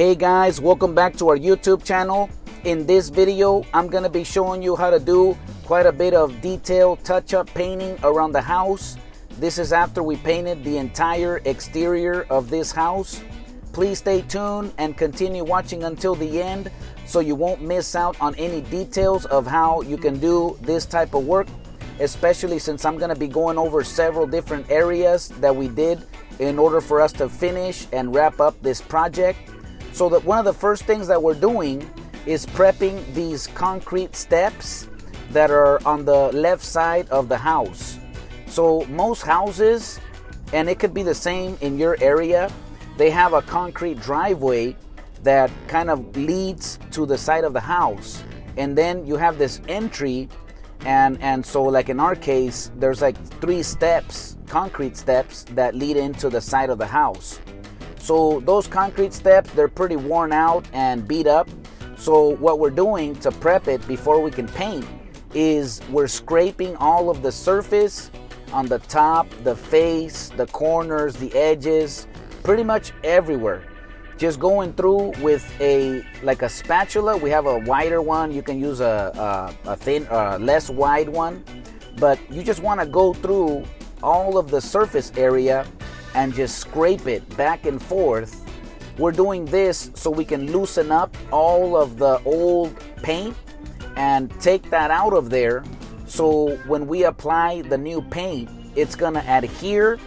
Hey guys, welcome back to our YouTube channel. In this video, I'm going to be showing you how to do quite a bit of detailed touch-up painting around the house. This is after we painted the entire exterior of this house. Please stay tuned and continue watching until the end so you won't miss out on any details of how you can do this type of work, especially since I'm going to be going over several different areas that we did in order for us to finish and wrap up this project. So that one of the first things that we're doing is prepping these concrete steps that are on the left side of the house. So most houses, and it could be the same in your area, they have a concrete driveway that kind of leads to the side of the house. And then you have this entry, and so like in our case, there's like 3 steps, concrete steps that lead into the side of the house. So those concrete steps, they're pretty worn out and beat up. So what we're doing to prep it before we can paint is we're scraping all of the surface on the top, the face, the corners, the edges, pretty much everywhere. Just going through with like a spatula. We have a wider one. You can use a thin, less wide one. But you just want to go through all of the surface area and just scrape it back and forth. We're doing this so we can loosen up all of the old paint and take that out of there, so when we apply the new paint, it's gonna adhere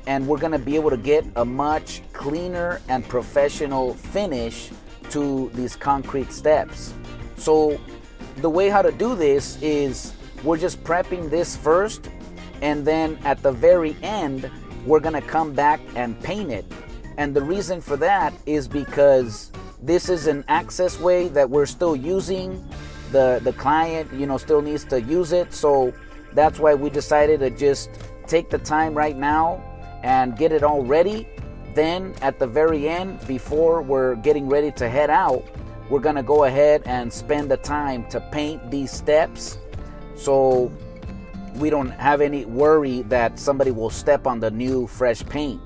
and we're gonna be able to get a much cleaner and professional finish to these concrete steps. So the way how to do this is we're just prepping this first, and then at the very end we're gonna come back and paint it. And the reason for that is because this is an access way that we're still using. The client, still needs to use it. So that's why we decided to just take the time right now and get it all ready. Then at the very end, before we're getting ready to head out, we're gonna go ahead and spend the time to paint these steps, so we don't have any worry that somebody will step on the new fresh paint.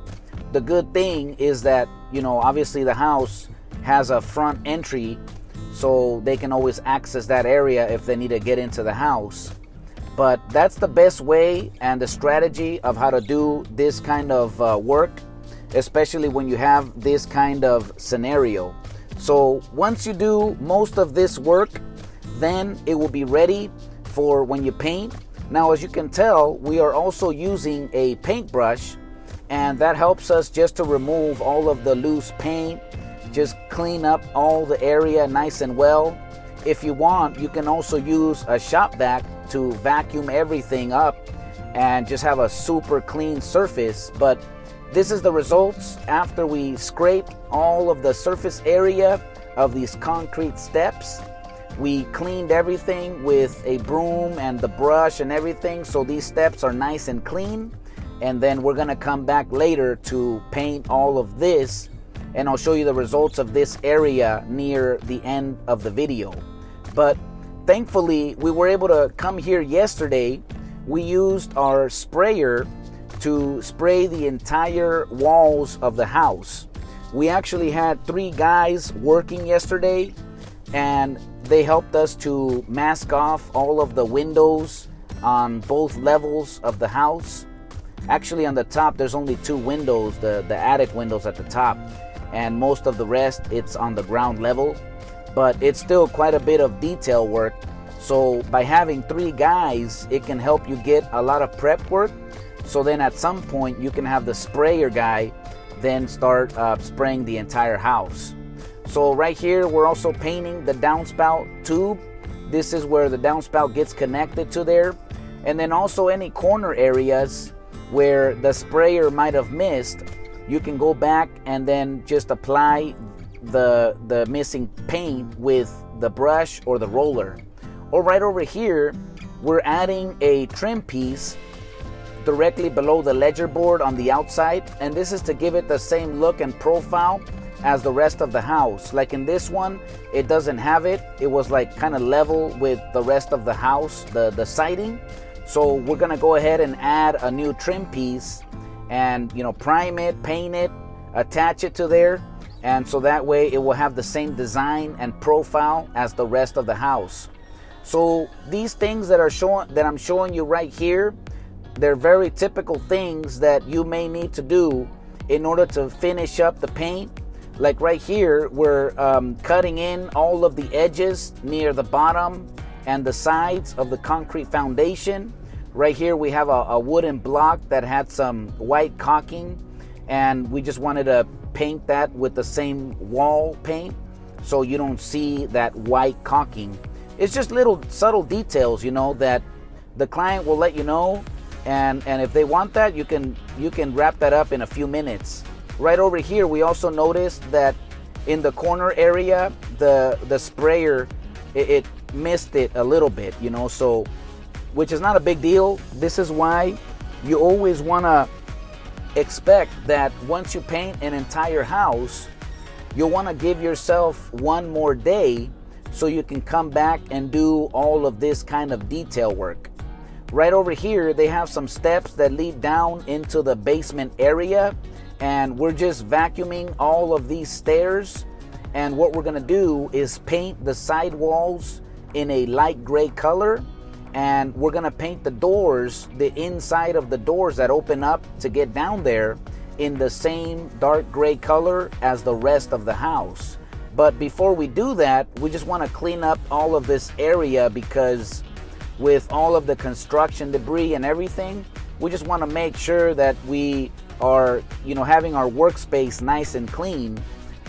The good thing is that, obviously the house has a front entry, so they can always access that area if they need to get into the house. But that's the best way and the strategy of how to do this kind of work, especially when you have this kind of scenario. So once you do most of this work, then it will be ready for when you paint. Now, as you can tell, we are also using a paintbrush, and that helps us just to remove all of the loose paint, just clean up all the area nice and well. If you want, you can also use a shop vac to vacuum everything up and just have a super clean surface. But this is the results after we scraped all of the surface area of these concrete steps. We cleaned everything with a broom and the brush and everything, so these steps are nice and clean. And then we're gonna come back later to paint all of this, and I'll show you the results of this area near the end of the video. But thankfully, we were able to come here yesterday. We used our sprayer to spray the entire walls of the house. We actually had 3 guys working yesterday, and they helped us to mask off all of the windows on both levels of the house. Actually, on the top, there's only 2 windows, the attic windows at the top, and most of the rest, it's on the ground level. But it's still quite a bit of detail work. So by having 3 guys, it can help you get a lot of prep work. So then at some point, you can have the sprayer guy then start spraying the entire house. So right here, we're also painting the downspout tube. This is where the downspout gets connected to there. And then also any corner areas where the sprayer might have missed, you can go back and then just apply the missing paint with the brush or the roller. Or right over here, we're adding a trim piece directly below the ledger board on the outside. And this is to give it the same look and profile as the rest of the house. Like in this one, it doesn't have it. It was like kind of level with the rest of the house, the siding. So we're gonna go ahead and add a new trim piece and prime it, paint it, attach it to there, and so that way it will have the same design and profile as the rest of the house. So these things that I'm showing you right here, they're very typical things that you may need to do in order to finish up the paint. Like right here, we're cutting in all of the edges near the bottom and the sides of the concrete foundation. Right here we have a wooden block that had some white caulking, and we just wanted to paint that with the same wall paint so you don't see that white caulking. It's just little subtle details, you know, that the client will let you know, and if they want that, you can wrap that up in a few minutes. Right over here, we also noticed that in the corner area, the sprayer, it missed it a little bit, you know, so, which is not a big deal. This is why you always want to expect that once you paint an entire house, you'll want to give yourself one more day so you can come back and do all of this kind of detail work. Right over here, they have some steps that lead down into the basement area, and we're just vacuuming all of these stairs. And what we're gonna do is paint the side walls in a light gray color, and we're gonna paint the doors, the inside of the doors that open up to get down there, in the same dark gray color as the rest of the house. But before we do that, we just want to clean up all of this area, because with all of the construction debris and everything, we just want to make sure that we are, you know, having our workspace nice and clean.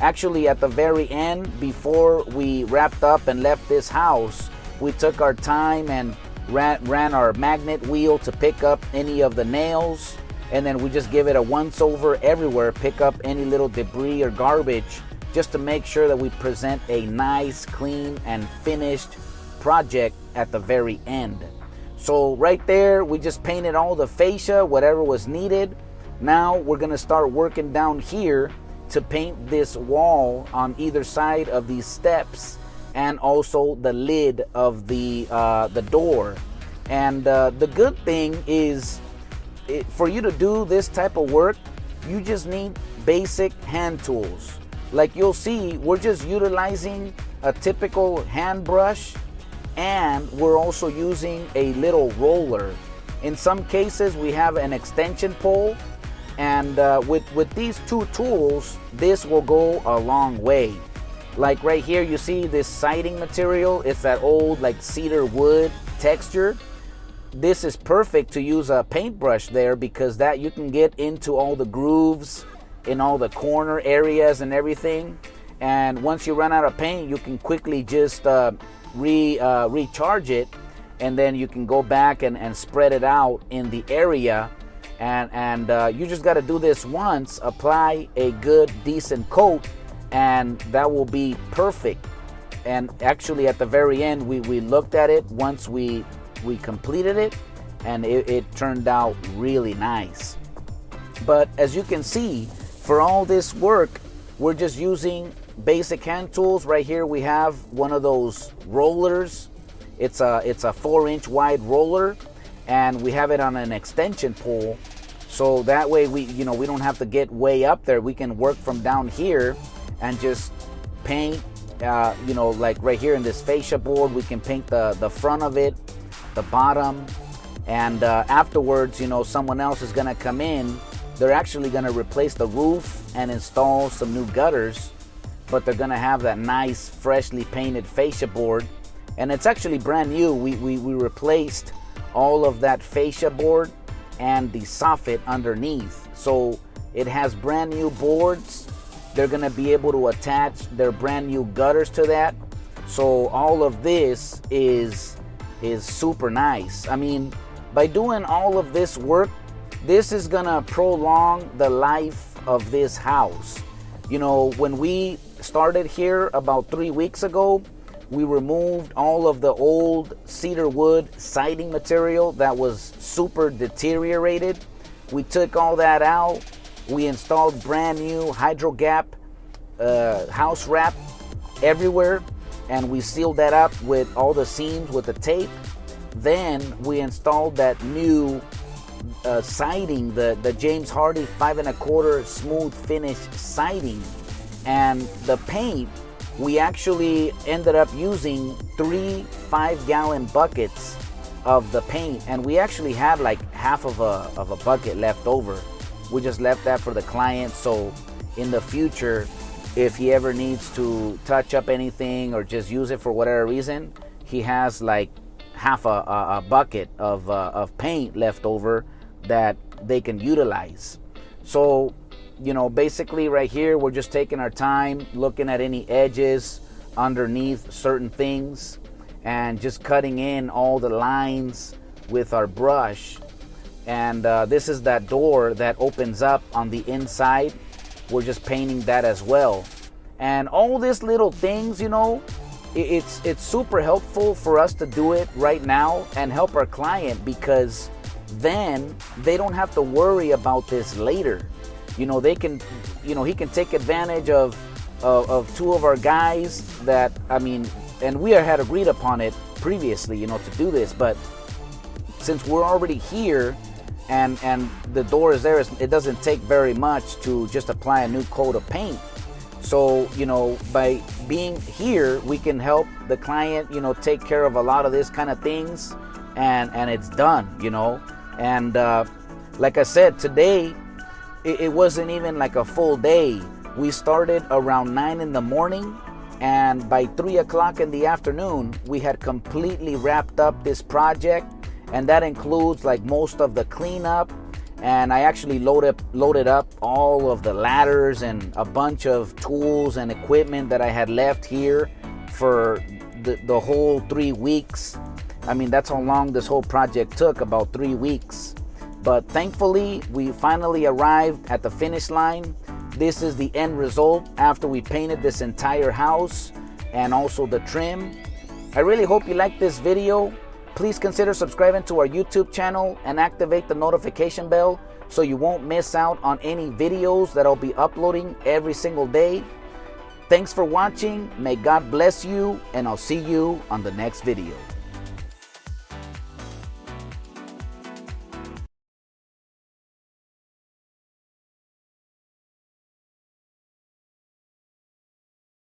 Actually, at the very end, before we wrapped up and left this house, we took our time and ran our magnet wheel to pick up any of the nails, and then we just give it a once over everywhere, pick up any little debris or garbage, just to make sure that we present a nice, clean, and finished project at the very end. So right there, we just painted all the fascia, whatever was needed. Now we're gonna start working down here to paint this wall on either side of these steps, and also the lid of the door. And the good thing is, for you to do this type of work, you just need basic hand tools. Like you'll see, we're just utilizing a typical hand brush, and we're also using a little roller. In some cases, we have an extension pole, and with these two tools, this will go a long way. Like right here, you see this siding material. It's that old like cedar wood texture. This is perfect to use a paintbrush there, because that you can get into all the grooves in all the corner areas and everything. And once you run out of paint, you can quickly just recharge it, and then you can go back and spread it out in the area. And you just got to do this once, apply a good decent coat, and that will be perfect. And actually at the very end, we looked at it once we completed it, and it turned out really nice. But as you can see, for all this work, we're just using basic hand tools. Right here we have one of those rollers. It's a 4-inch wide roller, and we have it on an extension pole, so that way we don't have to get way up there. We can work from down here and just paint, like right here in this fascia board, we can paint the front of it, the bottom, and afterwards, someone else is gonna come in. They're actually gonna replace the roof and install some new gutters, but they're gonna have that nice freshly painted fascia board, and it's actually brand new. We replaced all of that fascia board and the soffit underneath, so it has brand new boards. They're gonna be able to attach their brand new gutters to that. So all of this is super nice. I mean, by doing all of this work, this is gonna prolong the life of this house. When we started here about 3 weeks ago, we removed all of the old cedar wood siding material that was super deteriorated. We took all that out. We installed brand new Hydro Gap house wrap everywhere, and we sealed that up with all the seams with the tape. Then we installed that new siding, the James Hardy 5 1/4 smooth finish siding, And the paint, we actually ended up using 3 5-gallon buckets of the paint, and we actually had like half of a bucket left over. We just left that for the client, so in the future, if he ever needs to touch up anything or just use it for whatever reason, he has like half a bucket of paint left over that they can utilize. So, you know, basically right here, we're just taking our time looking at any edges underneath certain things and just cutting in all the lines with our brush. And this is that door that opens up on the inside. We're just painting that as well. And all these little things, you know, it's super helpful for us to do it right now and help our client, because then they don't have to worry about this later. You know, they can, you know, he can take advantage of 2 of our guys that, I mean, and we had agreed upon it previously, you know, to do this, but since we're already here and the door is there, it doesn't take very much to just apply a new coat of paint. So, you know, by being here, we can help the client, you know, take care of a lot of this kind of things, and it's done, you know. And like I said, today, it wasn't even like a full day. We started around 9 in the morning, and by 3 o'clock in the afternoon, we had completely wrapped up this project, and that includes like most of the cleanup. And I actually loaded up all of the ladders and a bunch of tools and equipment that I had left here for the whole 3 weeks. I mean, that's how long this whole project took, about 3 weeks. But thankfully, we finally arrived at the finish line. This is the end result after we painted this entire house and also the trim. I really hope you liked this video. Please consider subscribing to our YouTube channel and activate the notification bell so you won't miss out on any videos that I'll be uploading every single day. Thanks for watching. May God bless you, and I'll see you on the next video.